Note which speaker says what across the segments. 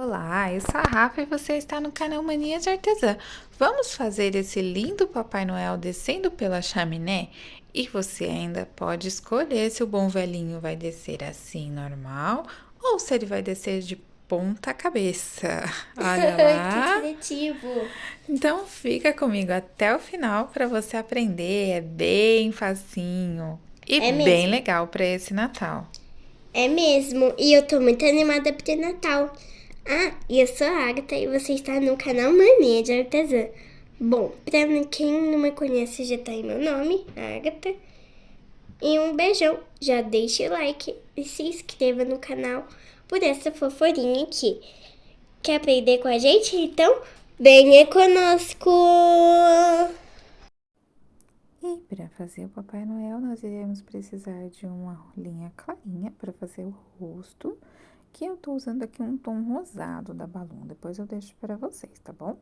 Speaker 1: Olá, eu sou a Rafa e você está no canal Mania de Artesã. Vamos fazer esse lindo Papai Noel descendo pela chaminé? E você ainda pode escolher se o bom velhinho vai descer assim normal ou se ele vai descer de ponta cabeça. Olha
Speaker 2: Que
Speaker 1: lá.
Speaker 2: criativo!
Speaker 1: Então fica comigo até o final para você aprender. É bem facinho e
Speaker 2: É
Speaker 1: bem
Speaker 2: mesmo,
Speaker 1: legal para esse Natal.
Speaker 2: é mesmo. E eu tô muito animada pro Natal. Ah, e eu sou a Agatha e você está no canal Mania de Artesã. Bom, pra quem não me conhece já tá aí meu nome, Agatha. E um beijão, já deixe o like e se inscreva no canal por essa foforinha aqui. Quer aprender com a gente? Então, venha conosco!
Speaker 1: E para fazer o Papai Noel, nós iremos precisar de uma linha clarinha para fazer o rosto, que eu tô usando aqui um tom rosado da Balloon. Depois eu deixo para vocês, tá bom?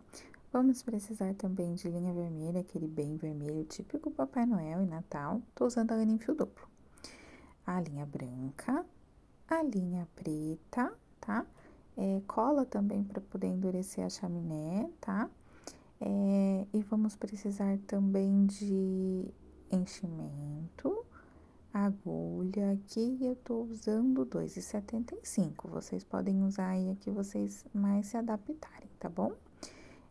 Speaker 1: Vamos precisar também de linha vermelha, aquele bem vermelho típico Papai Noel e Natal. Tô usando a linha em fio duplo. A linha branca, a linha preta, tá? Cola também para poder endurecer a chaminé, tá? E vamos precisar também de enchimento, agulha. Aqui eu tô usando 2,75. Vocês podem usar aí a que vocês mais se adaptarem, tá bom?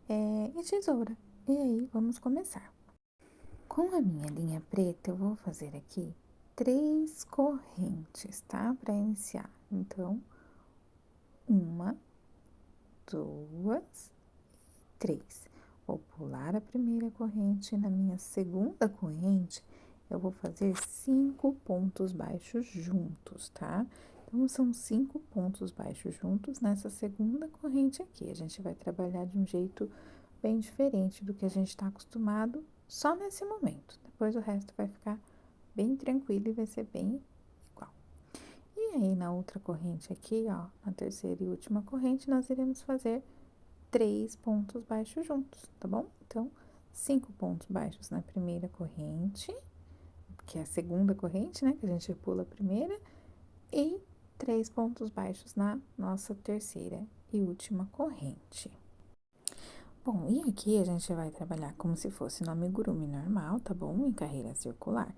Speaker 1: E tesoura. E aí, vamos começar. Com a minha linha preta, eu vou fazer aqui 3 correntes, tá? Para iniciar. Então, uma, duas, 3. Vou pular a primeira corrente, na minha segunda corrente, eu vou fazer 5 pontos baixos juntos, tá? Então, são 5 pontos baixos juntos nessa segunda corrente aqui. A gente vai trabalhar de um jeito bem diferente do que a gente está acostumado só nesse momento. Depois o resto vai ficar bem tranquilo e vai ser bem igual. E aí, na outra corrente aqui, ó, na terceira e última corrente, nós iremos fazer 3 pontos baixos juntos, tá bom? Então, 5 pontos baixos na primeira corrente, que é a segunda corrente, né? Que a gente pula a primeira, e 3 pontos baixos na nossa terceira e última corrente. Bom, e aqui a gente vai trabalhar como se fosse no amigurumi normal, tá bom? Em carreira circular.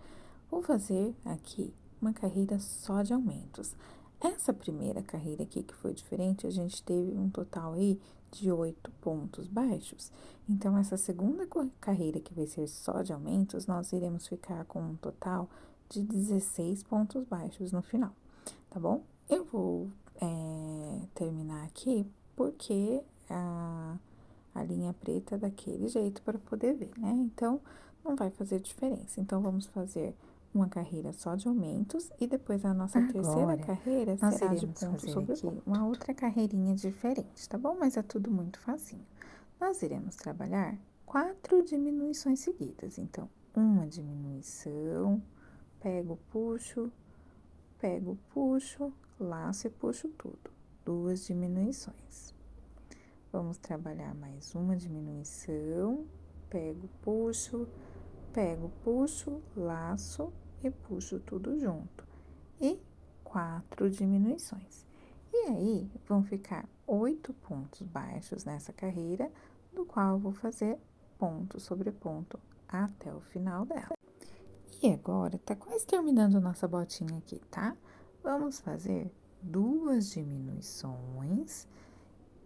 Speaker 1: Vou fazer aqui uma carreira só de aumentos. Essa primeira carreira aqui que foi diferente, a gente teve um total aí de 8 pontos baixos. Então, essa segunda carreira que vai ser só de aumentos, nós iremos ficar com um total de 16 pontos baixos no final, tá bom? Eu vou terminar aqui porque a linha preta é daquele jeito para poder ver, né? Então, não vai fazer diferença. Então, vamos fazer uma carreira só de aumentos e depois a nossa terceira carreira será de ponto sobre ponto. Uma outra carreirinha diferente, tá bom? Mas é tudo muito facinho. Nós iremos trabalhar 4 diminuições seguidas. Então, uma diminuição, pego, puxo, laço e puxo tudo. 2 diminuições. Vamos trabalhar mais uma diminuição, pego, puxo, laço e puxo tudo junto. E 4 diminuições. E aí, vão ficar 8 pontos baixos nessa carreira, do qual eu vou fazer ponto sobre ponto até o final dela. E agora, tá quase terminando nossa botinha aqui, tá? Vamos fazer 2 diminuições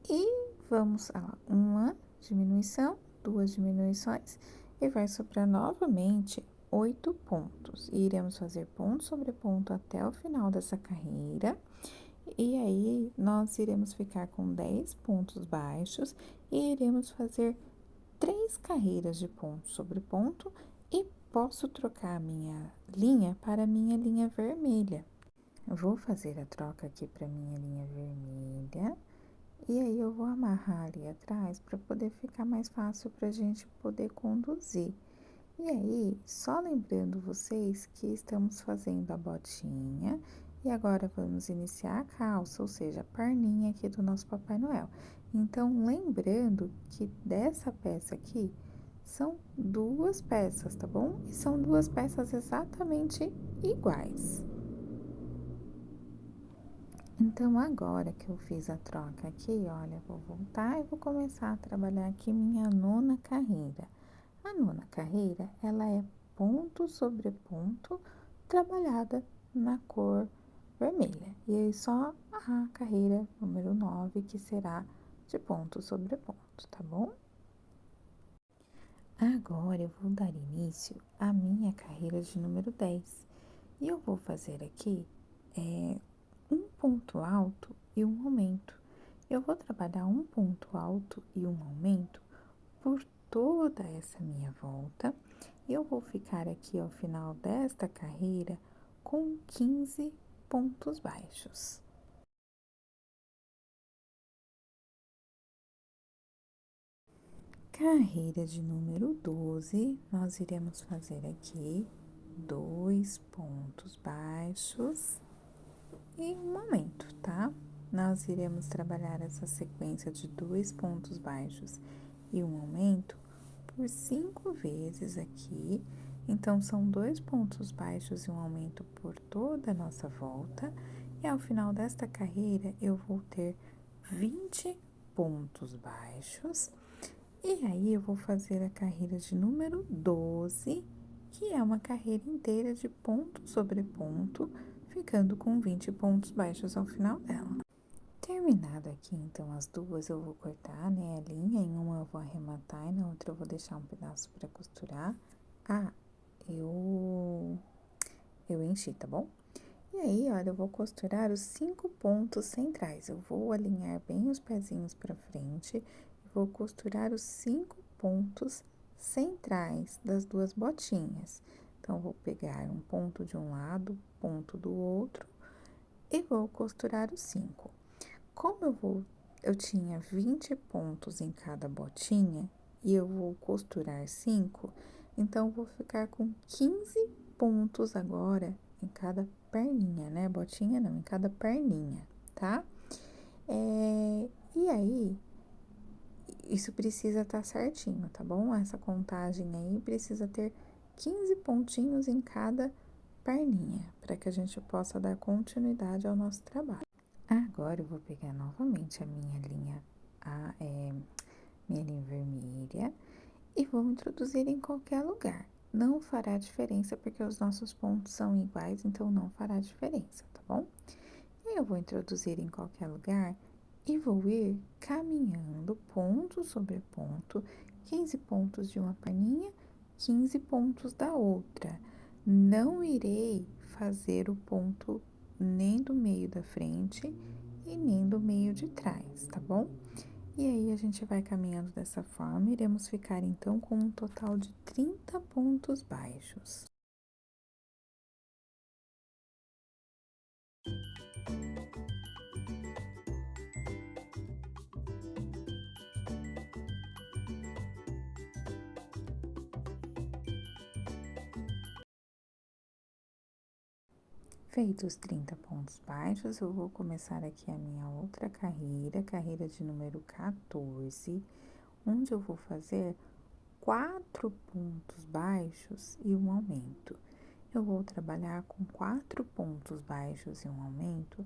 Speaker 1: e vamos lá, uma diminuição, 2 diminuições, e vai sobrar novamente 8 pontos. E iremos fazer ponto sobre ponto até o final dessa carreira. E aí, nós iremos ficar com 10 pontos baixos e iremos fazer 3 carreiras de ponto sobre ponto e posso trocar a minha linha para a minha linha vermelha. Eu vou fazer a troca aqui para minha linha vermelha. E aí, eu vou amarrar ali atrás para poder ficar mais fácil para a gente poder conduzir. E aí, só lembrando vocês que estamos fazendo a botinha e agora vamos iniciar a calça, ou seja, a perninha aqui do nosso Papai Noel. Então, lembrando que dessa peça aqui são 2 peças, tá bom? E são 2 peças exatamente iguais. Então, agora que eu fiz a troca aqui, olha, vou voltar e vou começar a trabalhar aqui minha nona carreira. A nona carreira, ela é ponto sobre ponto trabalhada na cor vermelha. E aí só a carreira número 9 que será de ponto sobre ponto, tá bom? Agora eu vou dar início à minha carreira de número 10. E eu vou fazer aqui um ponto alto e um aumento. Eu vou trabalhar um ponto alto e um aumento por toda essa minha volta. E eu vou ficar aqui ao final desta carreira com 15 pontos baixos. Carreira de número 12, nós iremos fazer aqui 2 pontos baixos e um aumento, tá? Nós iremos trabalhar essa sequência de 2 pontos baixos e um aumento por 5 vezes aqui. Então, são 2 pontos baixos e um aumento por toda a nossa volta. E ao final desta carreira, eu vou ter 20 pontos baixos. E aí, eu vou fazer a carreira de número 12, que é uma carreira inteira de ponto sobre ponto, ficando com 20 pontos baixos ao final dela. Terminado aqui, então, as duas, eu vou cortar, né, a linha. Em uma eu vou arrematar e na outra eu vou deixar um pedaço para costurar. Ah, eu enchi, tá bom? E aí, olha, eu vou costurar os 5 pontos centrais. Eu vou alinhar bem os pezinhos para frente e vou costurar os 5 pontos centrais das duas botinhas. Então, vou pegar um ponto de um lado, ponto do outro e vou costurar os 5. Como eu tinha 20 pontos em cada botinha e eu vou costurar 5, então eu vou ficar com 15 pontos agora em cada perninha, né? Botinha não, em cada perninha, tá? E aí, isso precisa estar certinho, tá bom? Essa contagem aí precisa ter 15 pontinhos em cada perninha, para que a gente possa dar continuidade ao nosso trabalho. Agora eu vou pegar novamente a minha linha vermelha e vou introduzir em qualquer lugar. Não fará diferença porque os nossos pontos são iguais, então não fará diferença, tá bom? E eu vou introduzir em qualquer lugar e vou ir caminhando ponto sobre ponto, 15 pontos de uma perninha, 15 pontos da outra. Não irei fazer o ponto nem do meio da frente e nem do meio de trás, tá bom? E aí, a gente vai caminhando dessa forma, iremos ficar então com um total de 30 pontos baixos. Feitos os 30 pontos baixos, eu vou começar aqui a minha outra carreira, carreira de número 14, onde eu vou fazer 4 pontos baixos e um aumento. Eu vou trabalhar com 4 pontos baixos e um aumento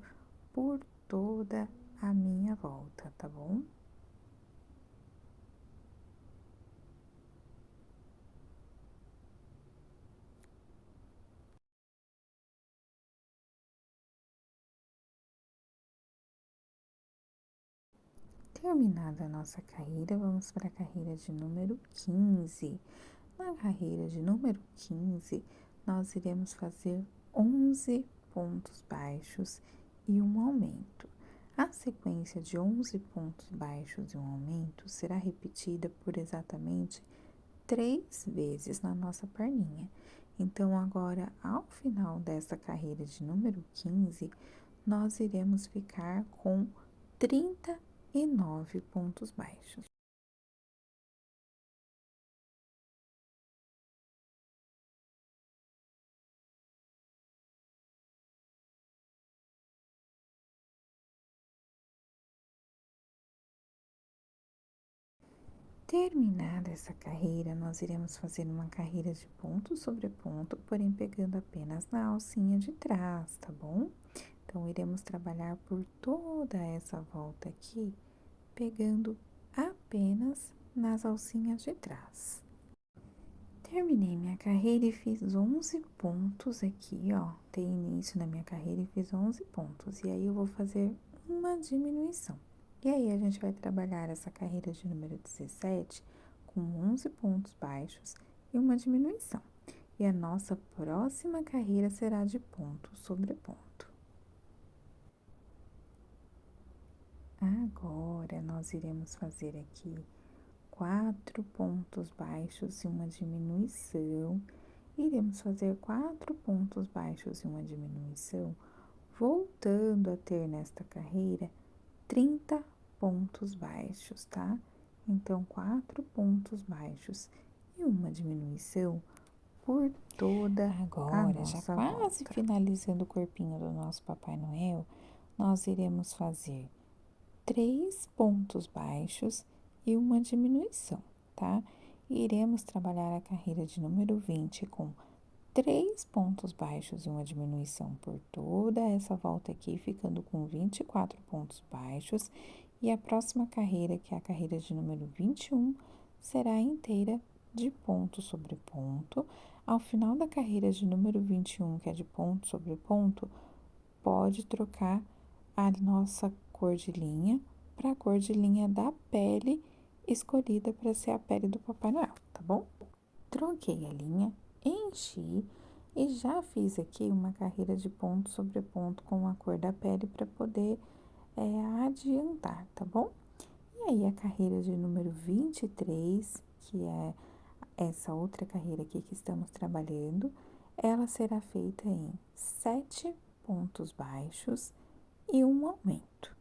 Speaker 1: por toda a minha volta, tá bom? Terminada a nossa carreira, vamos para a carreira de número 15. Na carreira de número 15, nós iremos fazer 11 pontos baixos e um aumento. A sequência de 11 pontos baixos e um aumento será repetida por exatamente 3 vezes na nossa perninha. Então, agora, ao final dessa carreira de número 15, nós iremos ficar com 39 pontos baixos. Terminada essa carreira, nós iremos fazer uma carreira de ponto sobre ponto, porém pegando apenas na alcinha de trás, tá bom? Então, iremos trabalhar por toda essa volta aqui, pegando apenas nas alcinhas de trás. Terminei minha carreira e fiz 11 pontos aqui, ó. Dei início na minha carreira e fiz 11 pontos. E aí, eu vou fazer uma diminuição. E aí, a gente vai trabalhar essa carreira de número 17 com 11 pontos baixos e uma diminuição. E a nossa próxima carreira será de ponto sobre ponto. Agora, nós iremos fazer aqui 4 pontos baixos e uma diminuição. Iremos fazer 4 pontos baixos e uma diminuição, voltando a ter nesta carreira 30 pontos baixos, tá? Então, 4 pontos baixos e uma diminuição por toda a nossa já quase volta. Finalizando o corpinho do nosso Papai Noel, nós iremos fazer 3 pontos baixos e uma diminuição, tá? E iremos trabalhar a carreira de número 20 com 3 pontos baixos e uma diminuição por toda essa volta aqui, ficando com 24 pontos baixos. E a próxima carreira, que é a carreira de número 21, será inteira de ponto sobre ponto. Ao final da carreira de número 21, que é de ponto sobre ponto, pode trocar a nossa cor de linha para a cor de linha da pele escolhida para ser a pele do Papai Noel, tá bom? Troquei a linha, enchi e já fiz aqui uma carreira de ponto sobre ponto com a cor da pele para poder adiantar, tá bom? E aí, a carreira de número 23, que é essa outra carreira aqui que estamos trabalhando, ela será feita em 7 pontos baixos e um aumento.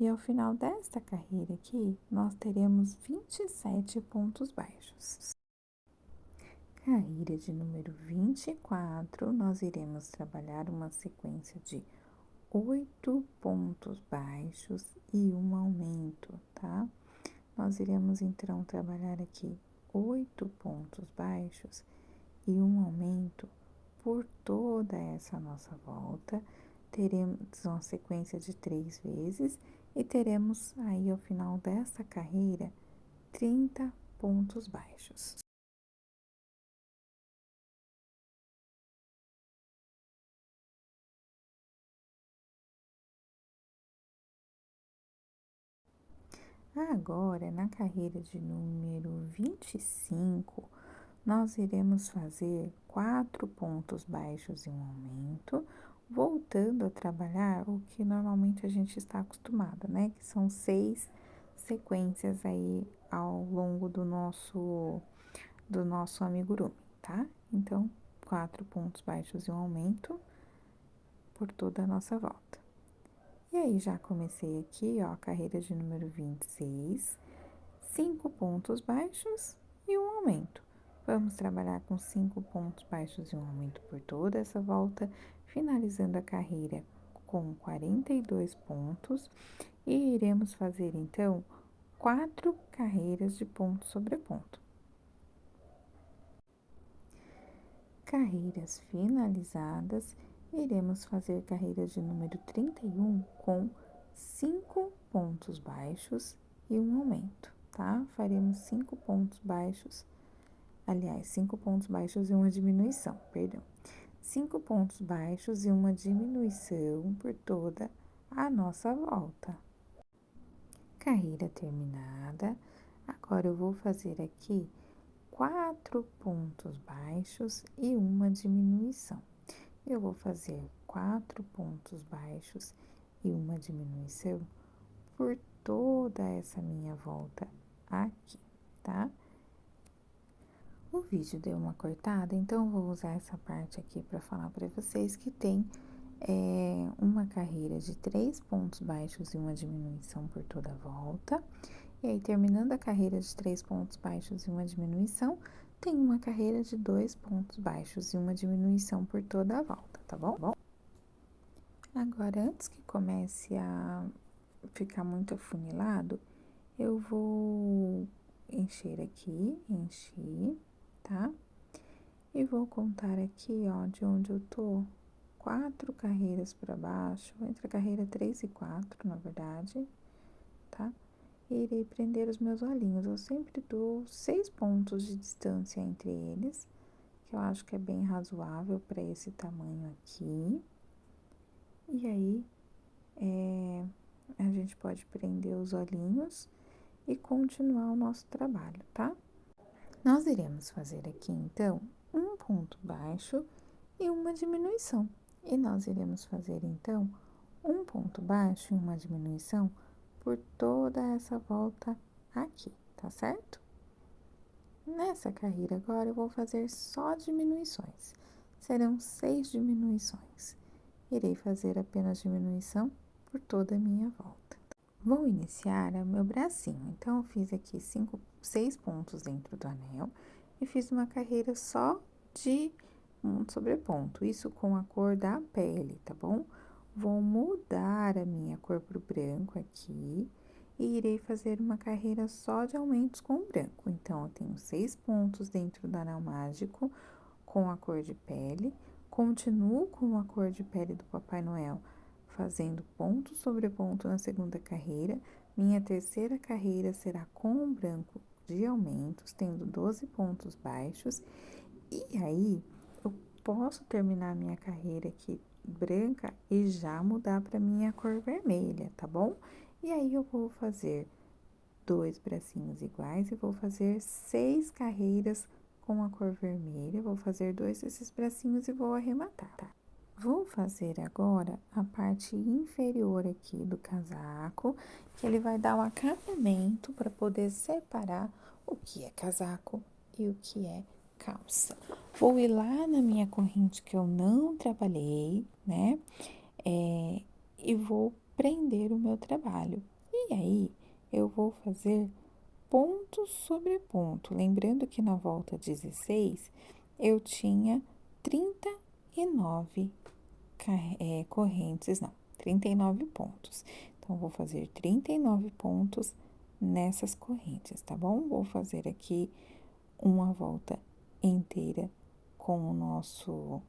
Speaker 1: E ao final desta carreira aqui, nós teremos 27 pontos baixos. Carreira de número 24, nós iremos trabalhar uma sequência de 8 pontos baixos e um aumento, tá? Nós iremos então trabalhar aqui 8 pontos baixos e um aumento por toda essa nossa volta. Teremos uma sequência de 3 vezes e teremos aí ao final dessa carreira 30 pontos baixos. Agora, na carreira de número 25, nós iremos fazer 4 pontos baixos e um aumento, voltando a trabalhar o que normalmente a gente está acostumado, né? Que são 6 sequências aí ao longo do nosso amigurumi, tá? Então, 4 pontos baixos e um aumento por toda a nossa volta. E aí, já comecei aqui, ó, a carreira de número 26, 5 pontos baixos e um aumento. Vamos trabalhar com 5 pontos baixos e um aumento por toda essa volta, finalizando a carreira com 42 pontos. E iremos fazer, então, 4 carreiras de ponto sobre ponto. Carreiras finalizadas, iremos fazer carreira de número 31 com 5 pontos baixos e um aumento, tá? Faremos 5 pontos baixos, aliás, 5 pontos baixos e uma diminuição, perdão. 5 pontos baixos e uma diminuição por toda a nossa volta. Carreira terminada. Agora, eu vou fazer aqui 4 pontos baixos e uma diminuição. Eu vou fazer 4 pontos baixos e uma diminuição por toda essa minha volta aqui, tá? O vídeo deu uma cortada, então eu vou usar essa parte aqui para falar para vocês que tem uma carreira de 3 pontos baixos e uma diminuição por toda a volta. E aí, terminando a carreira de 3 pontos baixos e uma diminuição, tem uma carreira de 2 pontos baixos e uma diminuição por toda a volta, tá bom? Agora, antes que comece a ficar muito afunilado, eu vou encher aqui, encher, tá? E vou contar aqui, ó, de onde eu tô 4 carreiras para baixo, entre a carreira 3 e 4, na verdade, tá? E irei prender os meus olhinhos. Eu sempre dou 6 pontos de distância entre eles, que eu acho que é bem razoável para esse tamanho aqui. E aí, a gente pode prender os olhinhos e continuar o nosso trabalho, tá? Nós iremos fazer aqui, então, um ponto baixo e uma diminuição. E nós iremos fazer, então, um ponto baixo e uma diminuição por toda essa volta aqui, tá certo? Nessa carreira agora, eu vou fazer só diminuições. Serão 6 diminuições. Irei fazer apenas diminuição por toda a minha volta. Vou iniciar o meu bracinho. Então, eu fiz aqui 6 pontos dentro do anel e fiz uma carreira só de ponto sobre ponto. Isso com a cor da pele, tá bom? Vou mudar a minha cor pro branco aqui e irei fazer uma carreira só de aumentos com branco. Então, eu tenho 6 pontos dentro do anel mágico com a cor de pele, continuo com a cor de pele do Papai Noel, fazendo ponto sobre ponto na segunda carreira. Minha terceira carreira será com o branco de aumentos, tendo 12 pontos baixos. E aí, eu posso terminar minha carreira aqui branca e já mudar para minha cor vermelha, tá bom? E aí, eu vou fazer 2 bracinhos iguais e vou fazer 6 carreiras com a cor vermelha. Vou fazer 2 desses bracinhos e vou arrematar, tá? Vou fazer agora a parte inferior aqui do casaco, que ele vai dar um acabamento para poder separar o que é casaco e o que é calça. Vou ir lá na minha corrente que eu não trabalhei, né? E vou prender o meu trabalho. E aí, eu vou fazer ponto sobre ponto. Lembrando que na volta 16, eu tinha 39 correntes, não, 39 pontos. Então, vou fazer 39 pontos nessas correntes, tá bom? Vou fazer aqui uma volta inteira com o nosso...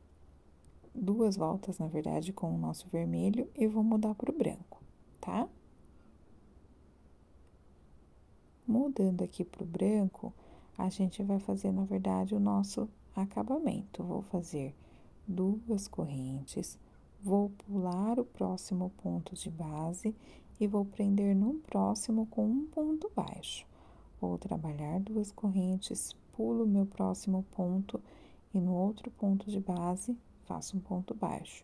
Speaker 1: 2 voltas, na verdade, com o nosso vermelho e vou mudar pro branco, tá? Mudando aqui pro branco, a gente vai fazer, na verdade, o nosso acabamento. Vou fazer 2 correntes, vou pular o próximo ponto de base e vou prender no próximo com um ponto baixo. Vou trabalhar 2 correntes, pulo o meu próximo ponto e no outro ponto de base faço um ponto baixo.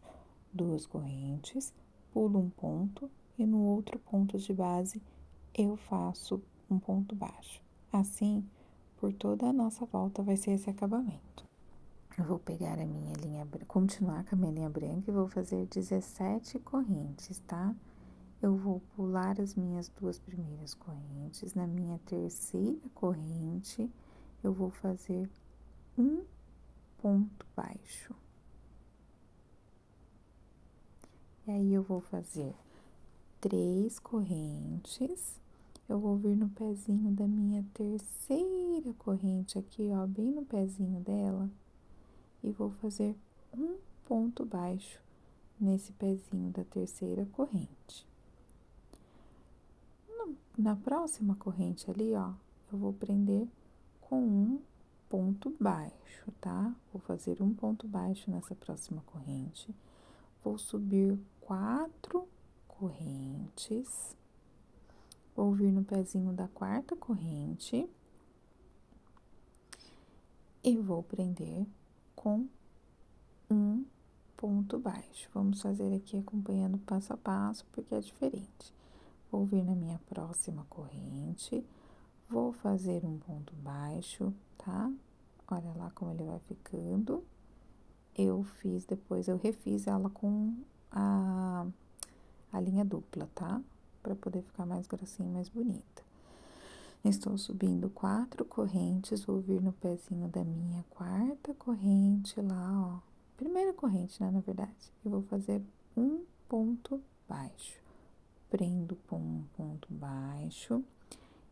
Speaker 1: 2 correntes, pulo um ponto e no outro ponto de base eu faço um ponto baixo. Assim, por toda a nossa volta vai ser esse acabamento. Eu vou pegar a minha linha, continuar com a minha linha branca e vou fazer 17 correntes, tá? Eu vou pular as minhas 2 primeiras correntes. Na minha terceira corrente, eu vou fazer um ponto baixo. E aí, eu vou fazer 3 correntes. Eu vou vir no pezinho da minha terceira corrente aqui, ó, bem no pezinho dela. E vou fazer um ponto baixo nesse pezinho da terceira corrente. Na próxima corrente ali, ó, eu vou prender com um ponto baixo, tá? Vou fazer um ponto baixo nessa próxima corrente. Vou subir 4 correntes. Vou vir no pezinho da quarta corrente. E vou prender com um ponto baixo. Vamos fazer aqui acompanhando passo a passo, porque é diferente. Vou vir na minha próxima corrente, vou fazer um ponto baixo, tá? Olha lá como ele vai ficando. Depois eu refiz ela com a linha dupla, tá? Pra poder ficar mais grossinha e mais bonita. Estou subindo 4 correntes, vou vir no pezinho da minha quarta corrente lá, ó. Primeira corrente, né, na verdade. Eu vou fazer um ponto baixo. Prendo com um ponto baixo.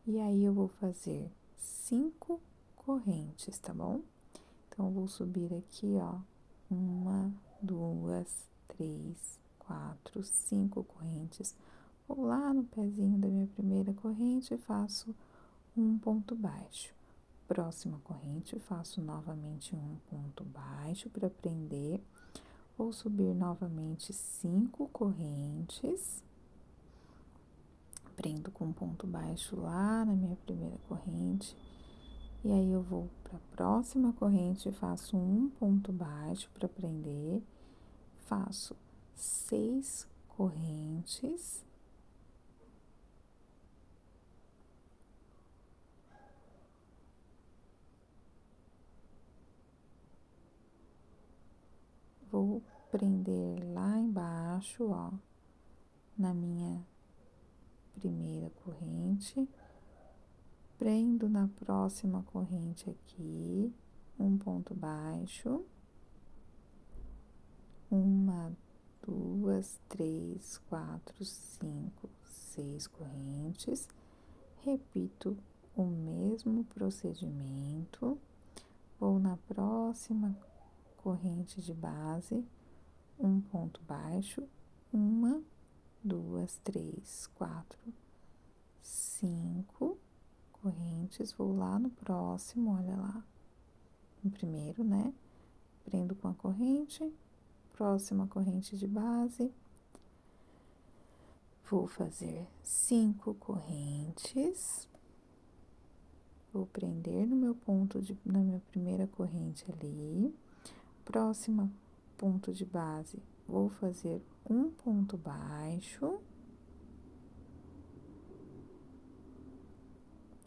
Speaker 1: E aí, eu vou fazer 5 correntes, tá bom? Então, eu vou subir aqui, ó, 1, 2, 3, 4, 5 correntes. Vou lá no pezinho da minha primeira corrente e faço um ponto baixo. Próxima corrente, faço novamente um ponto baixo para prender. Vou subir novamente 5 correntes. Prendo com um ponto baixo lá na minha primeira corrente. E aí, eu vou para a próxima corrente, faço um ponto baixo para prender. Faço 6 correntes. Vou prender lá embaixo, ó, na minha primeira corrente. Prendo na próxima corrente aqui, um ponto baixo. 1, 2, 3, 4, 5, 6 correntes. Repito o mesmo procedimento. Vou na próxima corrente de base, um ponto baixo, 1, 2, 3, 4, 5 correntes. Vou lá no próximo, olha lá, no primeiro, né? Prendo com a corrente, próxima corrente de base. Vou fazer 5 correntes. Vou prender no meu ponto na minha primeira corrente ali. Próxima ponto de base, vou fazer um ponto baixo.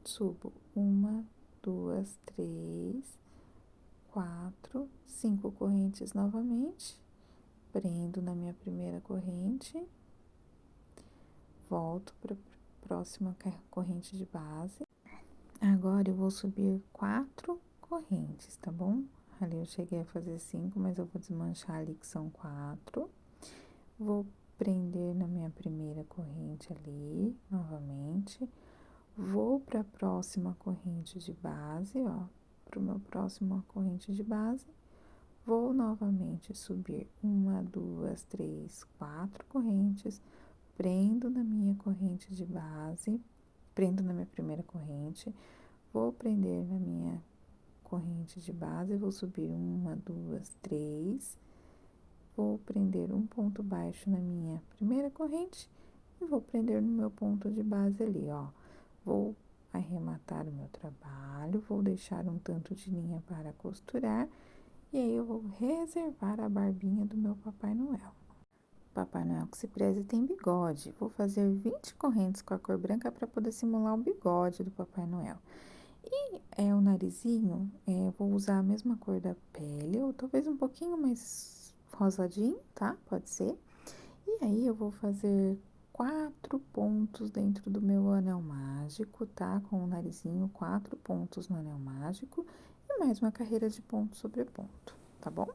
Speaker 1: Subo 1, 2, 3, 4, 5 correntes novamente. Prendo na minha primeira corrente. Volto para a próxima corrente de base. Agora, eu vou subir 4 correntes, tá bom? Ali eu cheguei a fazer 5, mas eu vou desmanchar ali que são 4. Vou prender na minha primeira corrente ali, novamente. Vou para a próxima corrente de base, ó, para o meu próximo corrente de base. Vou novamente subir 1, 2, 3, 4 correntes. Prendo na minha corrente de base, prendo na minha primeira corrente. Vou prender na minha corrente de base, vou subir 1, 2, 3, vou prender um ponto baixo na minha primeira corrente e vou prender no meu ponto de base ali, ó. Vou arrematar o meu trabalho, vou deixar um tanto de linha para costurar e aí eu vou reservar a barbinha do meu Papai Noel. Papai Noel que se preze tem bigode. Vou fazer 20 correntes com a cor branca para poder simular o bigode do Papai Noel. E o narizinho, vou usar a mesma cor da pele, ou talvez um pouquinho mais rosadinho, tá? Pode ser. E aí, eu vou fazer 4 pontos dentro do meu anel mágico, tá? Com o narizinho, 4 pontos no anel mágico e mais uma carreira de ponto sobre ponto, tá bom?